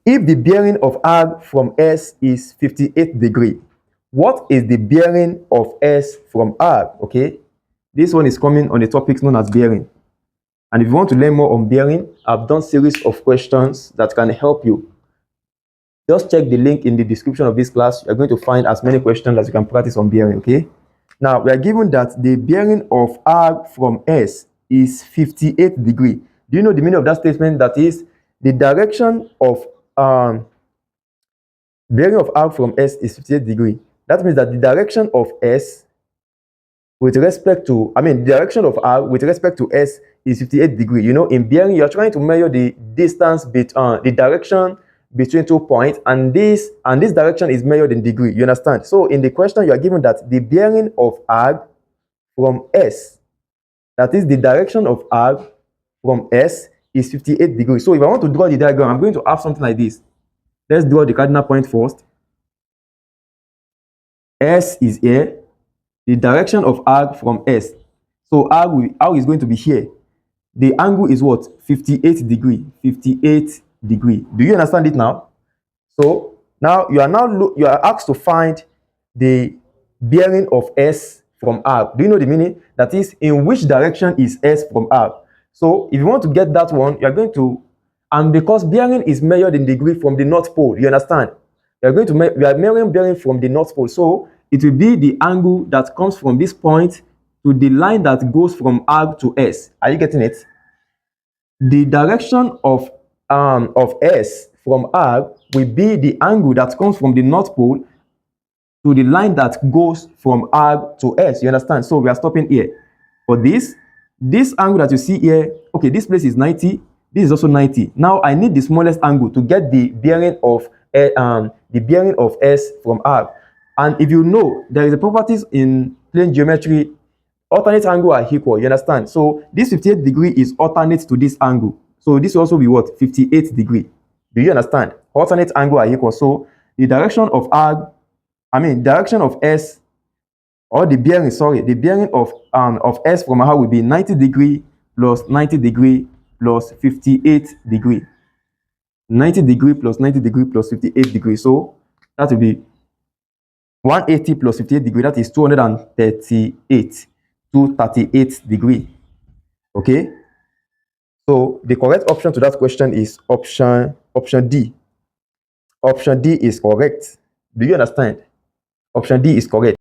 If the bearing of arc from S is 58 degree, what is the bearing of S from arc? Okay, this one is coming on the topic known as bearing. And if you want to learn more on bearing, I've done series of questions that can help you. Just check the link in the description of this class. You're going to find as many questions as you can practice on bearing, okay? Now, we are given that the bearing of arc from S is 58 degree. Do you know the meaning of that statement? That is, the direction of bearing of arc from S is 58 degree. That means that the direction of S with respect to, the direction of arc with respect to S is 58 degree. You know, in bearing, you're trying to measure the distance between the direction between 2 points, and this direction is measured in degree. You understand? So in the question, you are given that the bearing of arc from S, that is the direction of arc from S, is 58 degrees. So if I want to draw the diagram, I'm going to have something like this. Let's draw the cardinal point first. S is here. The direction of arc from S. So arc is going to be here. The angle is what? 58 degree. 58 degree. Do you understand it now? So now you are asked to find the bearing of S from arc. Do you know the meaning? That is, in which direction is S from arc? So if you want to get that one, you are going to, and because bearing is measured in degree from the North Pole, you understand? We are measuring bearing from the North Pole. So it will be the angle that comes from this point to the line that goes from arc to S. Are you getting it? The direction of S from arc will be the angle that comes from the North Pole to the line that goes from arc to S. You understand? So we are stopping here. For this angle that you see here, okay, this place is 90. This is also 90. Now I need the smallest angle to get the bearing of S from arc. And if you know, there is a properties in plane geometry, alternate angle are equal. You understand? So this 58 degree is alternate to this angle. So this will also be what? 58 degree. Do you understand? Alternate angle are equal. So the direction of direction of S, or the bearing, the bearing of S from arc will be 90 degree plus 90 degree plus 58 degree. 90 degree plus 90 degree plus 58 degree. So that will be 180 plus 58 degree, that is 238. 238 degree. Okay, so the correct option to that question is option D. Option D is correct. Do you understand? Option D is correct.